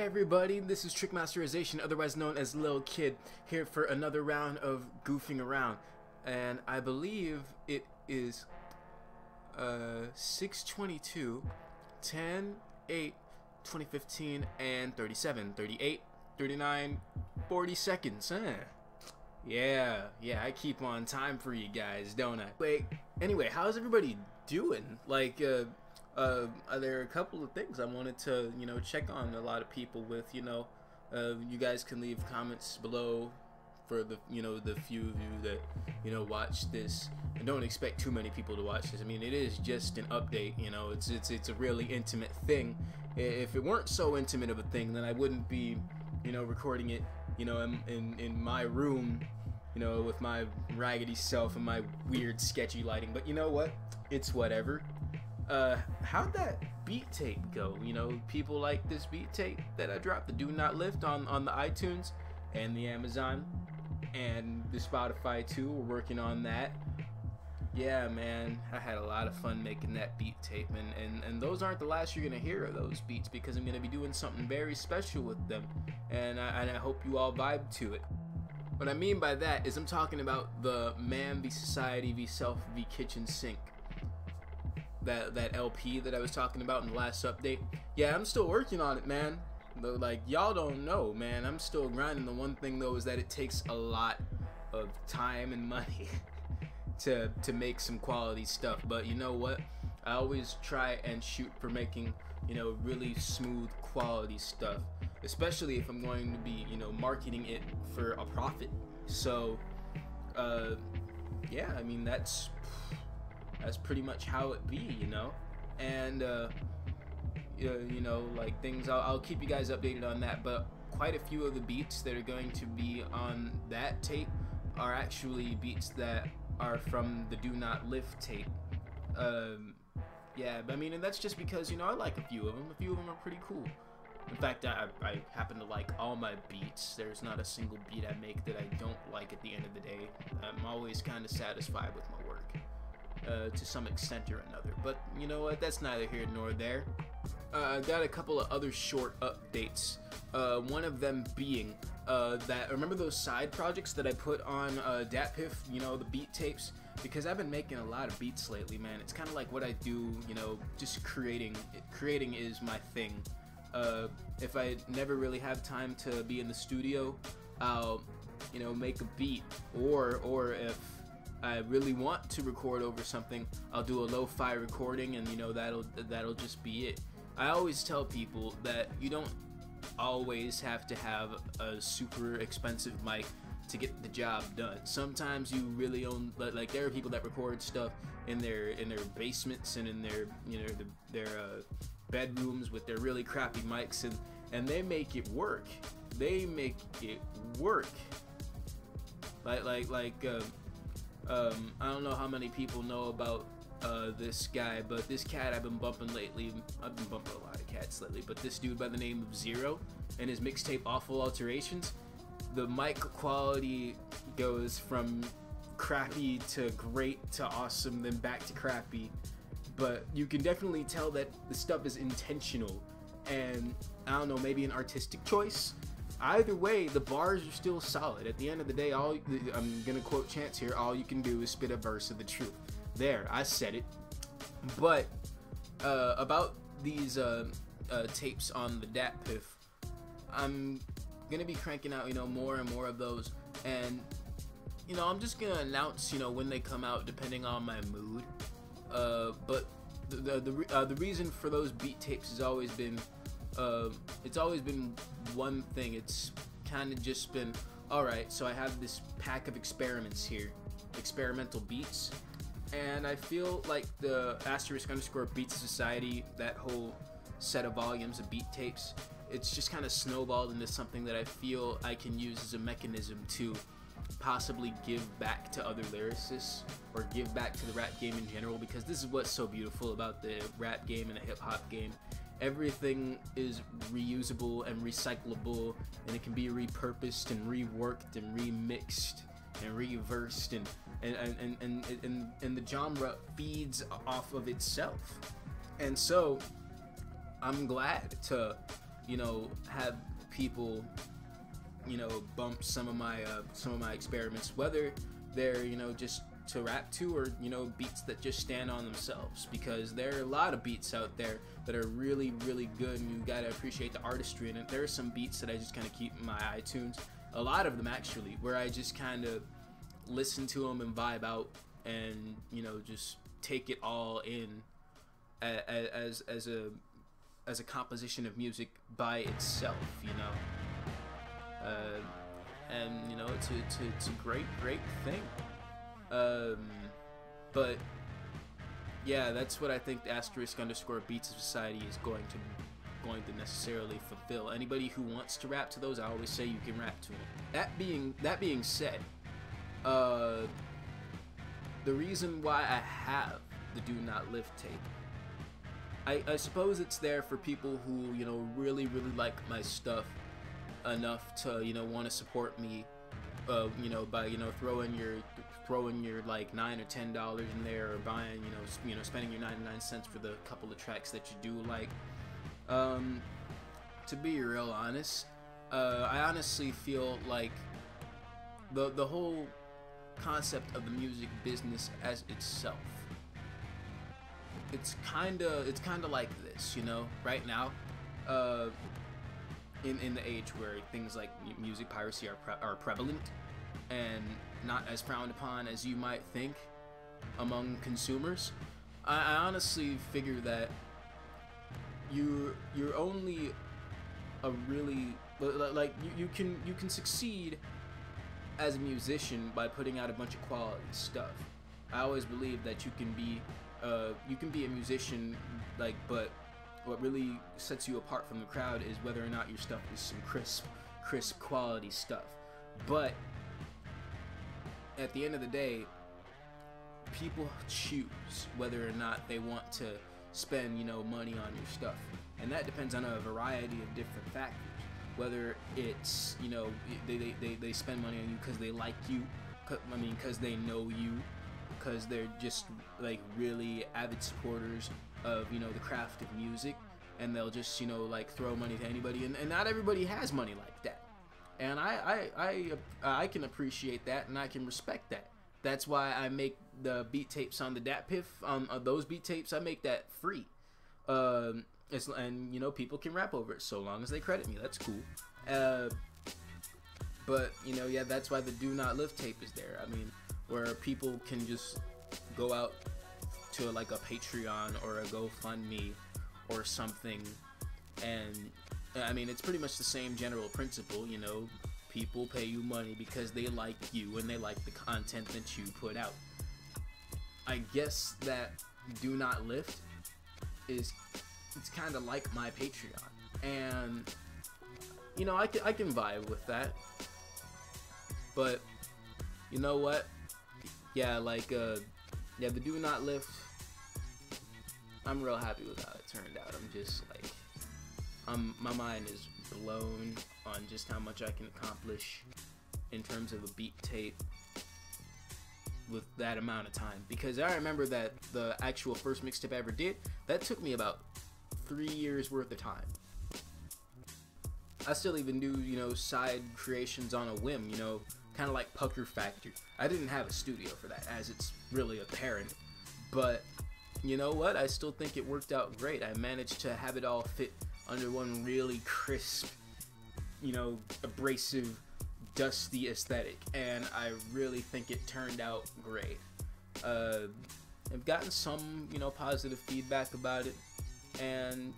everybody, this is Trickmasterization, otherwise known as Lil Kydd, here for another round of Goofing Around. And I believe it is 6/22, 10, 8, 2015, and 37, 38, 39, 40 seconds, huh? Yeah, I keep on time for you guys, don't I? Wait, anyway, how's everybody doing? Like, there are a couple of things I wanted to, check on a lot of people with, you guys can leave comments below for the, the few of you that, watch this, and don't expect too many people to watch this. I mean, it is just an update, it's a really intimate thing. If it weren't so intimate of a thing, then I wouldn't be, recording it, in my room, with my raggedy self and my weird sketchy lighting. But you know what? It's whatever. How'd that beat tape go? People like this beat tape that I dropped, the Do Not Lift on the iTunes and the Amazon and the Spotify too. We're working on that. Yeah, man, I had a lot of fun making that beat tape, and those aren't the last you're gonna hear of those beats, because I'm gonna be doing something very special with them, and I hope you all vibe to it. What I mean by that is I'm talking about the Man v Society v Self v Kitchen Sink. That LP that I was talking about in the last update. Yeah, I'm still working on it, man. Though, like, y'all don't know, man, I'm still grinding. The one thing though is that it takes a lot of time and money to make some quality stuff. But you know what? I always try and shoot for making, really smooth quality stuff, especially if I'm going to be, marketing it for a profit. So, yeah, I mean, that's pretty much how it be, and like things, I'll keep you guys updated on that. But quite a few of the beats that are going to be on that tape are actually beats that are from the Do Not Lift tape. Yeah, but I mean, and that's just because, I like a few of them. A few of them are pretty cool. In fact, I happen to like all my beats. There's not a single beat I make that I don't like at the end of the day. I'm always kind of satisfied with my work, to some extent or another. But you know what, that's neither here nor there. I got a couple of other short updates. One of them being that, remember those side projects that I put on DatPiff, the beat tapes? Because I've been making a lot of beats lately, man. It's kind of like what I do, just creating. Creating is my thing. If I never really have time to be in the studio, I'll, make a beat, or if I really want to record over something, I'll do a lo-fi recording, and that'll just be it. I always tell people that you don't always have to have a super expensive mic to get the job done. Sometimes you really own, like there are people that record stuff in their basements and in their bedrooms with their really crappy mics, and they make it work. They make it work. I don't know how many people know about this guy, but this cat I've been bumping lately. I've been bumping a lot of cats lately, but this dude by the name of Zero and his mixtape Awful Alterations, the mic quality goes from crappy to great to awesome, then back to crappy. But you can definitely tell that the stuff is intentional, and I don't know, maybe an artistic choice. Either way, the bars are still solid. At the end of the day, I'm gonna quote Chance here, all you can do is spit a verse of the truth. There, I said it. But about these tapes on the DatPiff, I'm gonna be cranking out, more and more of those, and I'm just gonna announce, when they come out, depending on my mood. But the reason for those beat tapes has always been, it's always been one thing. It's kind of just been, alright, so I have this pack of experiments here, experimental beats, and I feel like the *_Beat Society, that whole set of volumes of beat tapes, it's just kind of snowballed into something that I feel I can use as a mechanism to possibly give back to other lyricists, or give back to the rap game in general, because this is what's so beautiful about the rap game and the hip-hop game. Everything is reusable and recyclable, and it can be repurposed and reworked and remixed and reversed, and the genre feeds off of itself. And so I'm glad to you know, have people, you know, bump some of my experiments, whether they're, you know, just to rap to, or, you know, beats that just stand on themselves, because there are a lot of beats out there that are really, really good, and you gotta appreciate the artistry in it. There are some beats that I just kind of keep in my iTunes, a lot of them actually, where I just kind of listen to them and vibe out, and, you know, just take it all in as a composition of music by itself, you know. And you know, it's a great thing. But yeah, that's what I think the *_Beats of Society is going to necessarily fulfill. Anybody who wants to rap to those, I always say you can rap to them. That being said, the reason why I have the Do Not Lift tape, I suppose it's there for people who, you know, really like my stuff enough to, you know, want to support me, you know, by, you know, throwing your like $9 or $10 in there, or buying, you know, spending your 99 cents for the couple of tracks that you do like. To be real honest, I honestly feel like the whole concept of the music business as itself, it's kind of like this, you know, right now, in the age where things like music piracy are prevalent and not as frowned upon as you might think among consumers. I honestly figure that you're only a really, like, you can succeed as a musician by putting out a bunch of quality stuff. I always believe that you can be a musician, like, but what really sets you apart from the crowd is whether or not your stuff is some crisp quality stuff. But at the end of the day, people choose whether or not they want to spend, you know, money on your stuff, and that depends on a variety of different factors. Whether it's, you know, they spend money on you because they like you, I mean, because they know you, because they're just like really avid supporters of, you know, the craft of music, and they'll just, you know, like throw money to anybody, and not everybody has money like that, and I can appreciate that, and I can respect that. That's why I make the beat tapes on the DatPiff, those beat tapes, I make that free. And, you know, people can rap over it so long as they credit me. That's cool. But, you know, yeah, that's why the Do Not Lift tape is there. I mean, where people can just go out to like a Patreon or a GoFundMe or something, and I mean, it's pretty much the same general principle. You know, people pay you money because they like you and they like the content that you put out. I guess that Do Not Lift it's kind of like my Patreon, and, you know, I can vibe with that. But you know what? Yeah, like, yeah, the Do Not Lift, I'm real happy with how it turned out. I'm just like, my mind is blown on just how much I can accomplish in terms of a beat tape with that amount of time. Because I remember that the actual first mixtape I ever did, that took me about 3 years worth of time. I still even do, you know, side creations on a whim, you know, kind of like Pucker Factor. I didn't have a studio for that, as it's really apparent, but you know what? I still think it worked out great. I managed to have it all fit under one really crisp, you know, abrasive, dusty aesthetic, and I really think it turned out great. I've gotten some, you know, positive feedback about it, and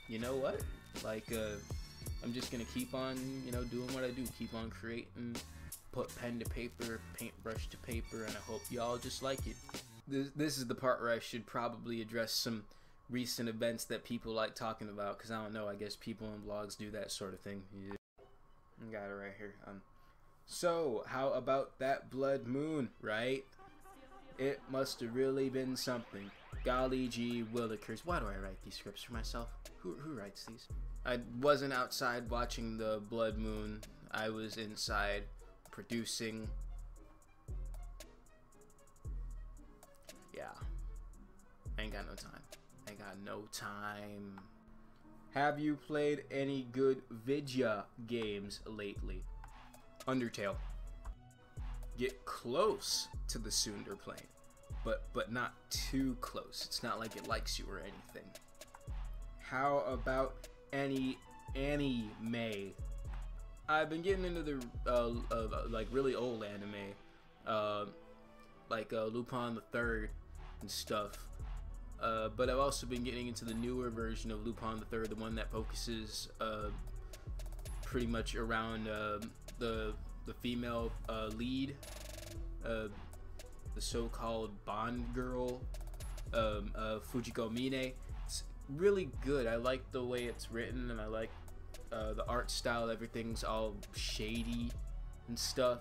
you know what? Like, I'm just gonna keep on, you know, doing what I do, keep on creating, put pen to paper, paintbrush to paper, and I hope y'all just like it. This is the part where I should probably address some recent events that people like talking about, because I don't know, I guess people in vlogs do that sort of thing. Yeah. Got it right here. So, how about that blood moon, right? It must have really been something. Golly gee willikers. Why do I write these scripts for myself? Who writes these? I wasn't outside watching the blood moon. I was inside producing. Yeah. I ain't got no time. I got no time. Have you played any good Vidya games lately? Undertale. Get close to the Sundar plane, but not too close. It's not like it likes you or anything. How about any anime? I've been getting into the like really old anime, like Lupin the Third and stuff. But I've also been getting into the newer version of Lupin the Third, the one that focuses pretty much around the female lead, the so-called Bond girl, Fujiko Mine. It's really good. I like the way it's written, and I like the art style. Everything's all shady and stuff.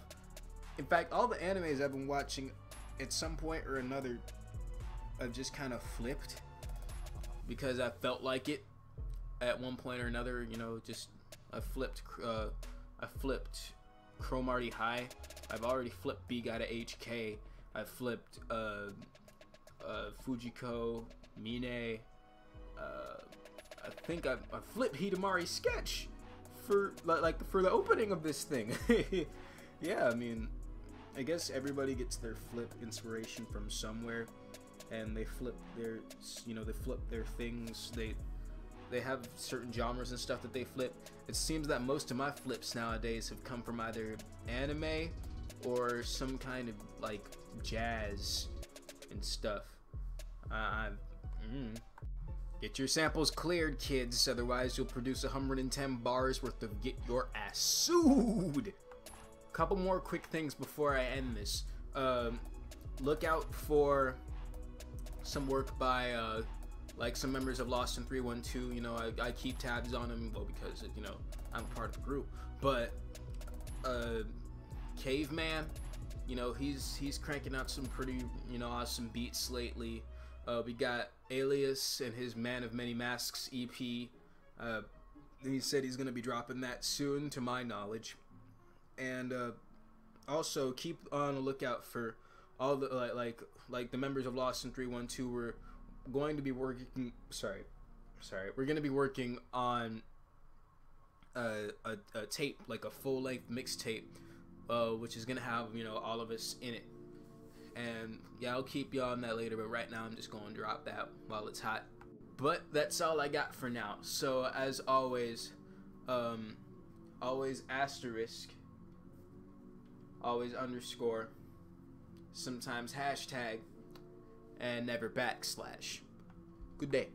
In fact, all the animes I've been watching, at some point or another, I've just kind of flipped because I felt like it at one point or another. You know, just I flipped Cromarty High. I've already flipped B Got a HK. I flipped Fujiko Mine. I think I flipped Hidamari Sketch for for the opening of this thing. Yeah, I mean, I guess everybody gets their flip inspiration from somewhere, and they flip their, they flip their things. They have certain genres and stuff that they flip. It seems that most of my flips nowadays have come from either anime or some kind of like jazz and stuff. Get your samples cleared, kids, otherwise you'll produce 110 bars worth of get your ass sued. Couple more quick things before I end this. Look out for some work by like some members of Lost in 312. You know, I keep tabs on them, well, because I'm part of the group. But Caveman, he's cranking out some pretty awesome beats lately. We got Alias and his Man of Many Masks EP. He said he's gonna be dropping that soon, to my knowledge. And also keep on the lookout for all the like the members of Lost in 312. We're going to be working. We're gonna be working on a tape, like a full-length mixtape, which is gonna have all of us in it. And yeah, I'll keep you on that later, but right now I'm just going to drop that while it's hot. But that's all I got for now. So as always, always asterisk, always underscore, sometimes hashtag, and never backslash. Good day.